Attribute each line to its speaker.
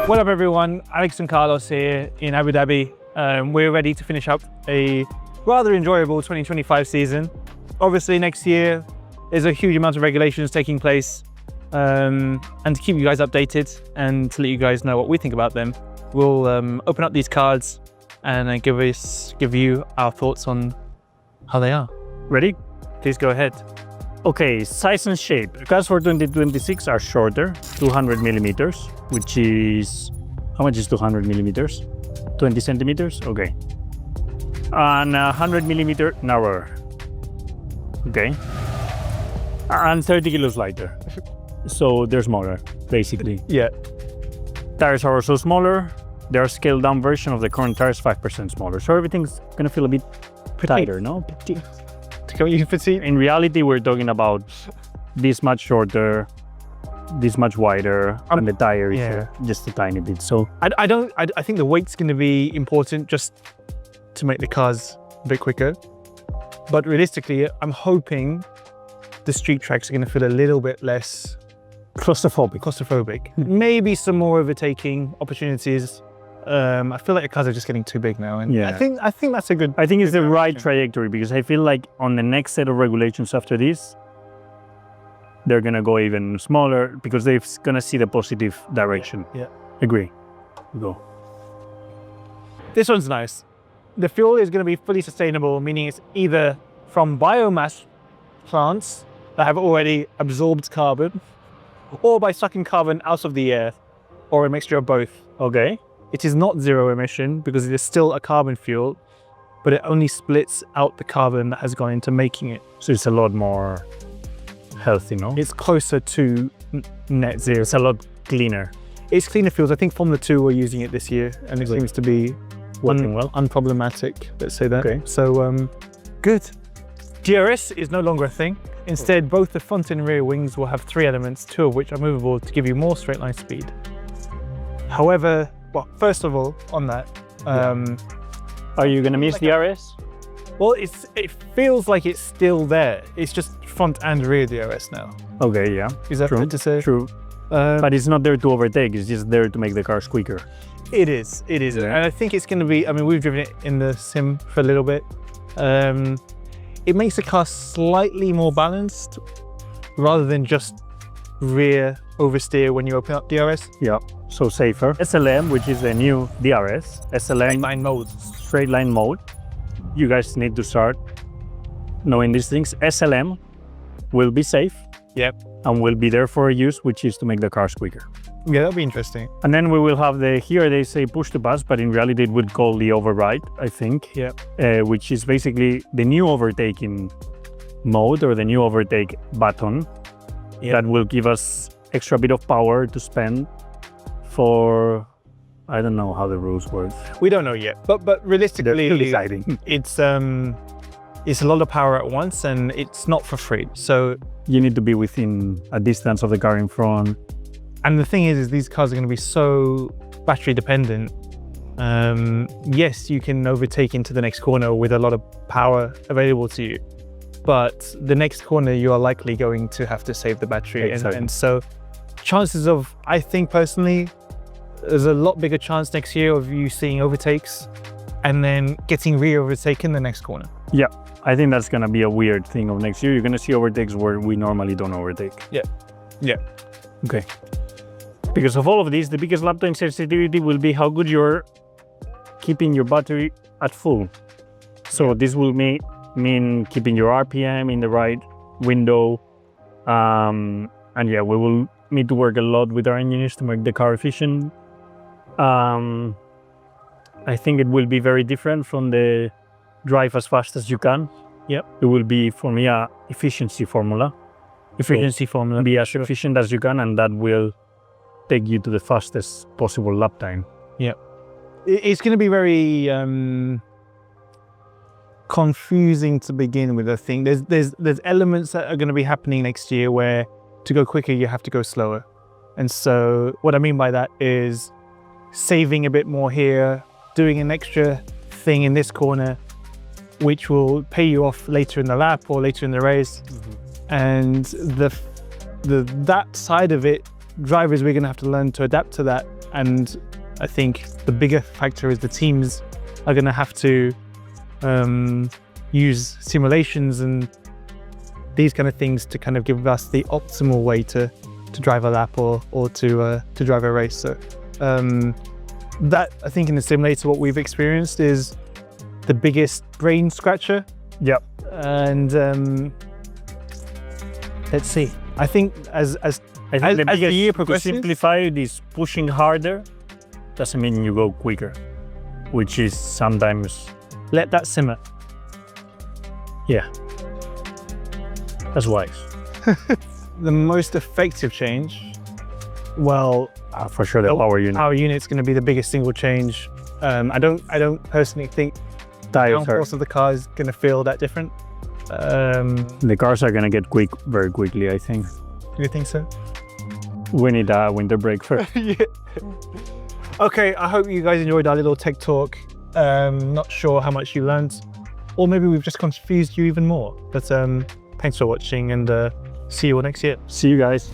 Speaker 1: What up everyone, Alex and Carlos here in Abu Dhabi. We're ready to finish up a rather enjoyable 2025 season. Obviously next year there's a huge amount of regulations taking place, and to keep you guys updated and to let you guys know what we think about them, we'll open up these cards and give you our thoughts on how they are. Ready? Please go ahead.
Speaker 2: Okay, size and shape. Cards for 2026 are shorter, 200 millimeters, which is, how much is 200 millimeters? 20 centimeters? Okay. And 100 millimeter narrower. Okay. And 30 kilos lighter. So they're smaller, basically.
Speaker 1: Yeah.
Speaker 2: Tires are also smaller. They're a scaled down version of the current tires, 5% smaller. So everything's gonna feel a bit tighter, no? In reality, we're talking about this much shorter, this much wider, and the tire is just a tiny bit. So
Speaker 1: I think the weight's going to be important just to make the cars a bit quicker. But realistically, I'm hoping the street tracks are going to feel a little bit less claustrophobic. Maybe some more overtaking opportunities. I feel like the cars are just getting too big now, and I think that's a good.
Speaker 2: I think it's the right trajectory, because I feel like on the next set of regulations after this, they're gonna go even smaller because they're gonna see the positive direction.
Speaker 1: Yeah.
Speaker 2: Agree. Go.
Speaker 1: This one's nice. The fuel is going to be fully sustainable, meaning it's either from biomass plants that have already absorbed carbon, or by sucking carbon out of the air, or a mixture of both.
Speaker 2: Okay.
Speaker 1: It is not zero emission because it is still a carbon fuel, but it only splits out the carbon that has gone into making it.
Speaker 2: So it's a lot more healthy, no?
Speaker 1: It's closer to net zero.
Speaker 2: It's a lot cleaner.
Speaker 1: It's cleaner fuels. I think Formula 2 were using it this year, and it seems to be
Speaker 2: working well.
Speaker 1: Unproblematic, let's say that.
Speaker 2: Okay.
Speaker 1: So, good. DRS is no longer a thing. Instead, both the front and rear wings will have 3 elements, 2 of which are movable to give you more straight line speed. However, well, first of all, on that,
Speaker 2: are you gonna miss DRS?
Speaker 1: Well, it feels like it's still there. It's just front and rear DRS now.
Speaker 2: Okay, yeah.
Speaker 1: Is that fair to say?
Speaker 2: True. But it's not there to overtake, it's just there to make the cars quicker.
Speaker 1: It is. Yeah. And I think it's going to be, I mean, we've driven it in the sim for a little bit. It makes the car slightly more balanced rather than just rear oversteer when you open up DRS.
Speaker 2: Yeah, so safer. SLM, which is the new DRS. SLM.
Speaker 1: Straight line mode.
Speaker 2: Straight line mode. You guys need to start knowing these things. SLM will be safe.
Speaker 1: Yep.
Speaker 2: And will be there for use, which is to make the cars quicker.
Speaker 1: Yeah, that'll be interesting.
Speaker 2: And then we will have here they say push to pass, but in reality it would call the override, I think.
Speaker 1: Yeah.
Speaker 2: Which is basically the new overtaking mode, or the new overtake button that will give us extra bit of power to spend for, I don't know how the rules work.
Speaker 1: We don't know yet, but realistically,
Speaker 2: they're deciding.
Speaker 1: It's a lot of power at once, and it's not for free. So
Speaker 2: you need to be within a distance of the car in front.
Speaker 1: And the thing is these cars are going to be so battery dependent. Yes, you can overtake into the next corner with a lot of power available to you, but the next corner you are likely going to have to save the battery.
Speaker 2: Exactly.
Speaker 1: And so chances of, I think personally, there's a lot bigger chance next year of you seeing overtakes and then getting re-overtaken the next corner.
Speaker 2: Yeah, I think that's going to be a weird thing of next year. You're going to see overtakes where we normally don't overtake.
Speaker 1: Yeah.
Speaker 2: Okay. Because of all of this, the biggest lap time sensitivity will be how good you're keeping your battery at full. So this will mean keeping your RPM in the right window. And yeah, we will need to work a lot with our engineers to make the car efficient. I think it will be very different from the drive as fast as you can.
Speaker 1: Yep.
Speaker 2: It will be, for me, a efficiency formula. Be as efficient as you can, and that will take you to the fastest possible lap time.
Speaker 1: Yeah. It's going to be very confusing to begin with, I think. There's elements that are going to be happening next year where to go quicker, you have to go slower. And so what I mean by that is saving a bit more here, doing an extra thing in this corner, which will pay you off later in the lap or later in the race. And that side of it, drivers, we're going to have to learn to adapt to that And I think the bigger factor is the teams are going to have to use simulations and these kind of things to kind of give us the optimal way to drive a lap or to drive a race. So that, I think, in the simulator, what we've experienced is the biggest brain scratcher.
Speaker 2: Yep.
Speaker 1: And let's see. I think as the year progresses,
Speaker 2: to simplify it, is pushing harder doesn't mean you go quicker, which is sometimes.
Speaker 1: Let that simmer.
Speaker 2: Yeah. That's wise.
Speaker 1: The most effective change, well,
Speaker 2: for sure the power unit.
Speaker 1: Power unit's going to be the biggest single change. I don't personally think the downforce of the car is going to feel that different.
Speaker 2: The cars are going to get quick very quickly, I think.
Speaker 1: You think so?
Speaker 2: We need a winter break first.
Speaker 1: Yeah. Okay, I hope you guys enjoyed our little tech talk. Not sure how much you learned, or maybe we've just confused you even more. But thanks for watching, and see you all next year.
Speaker 2: See you guys.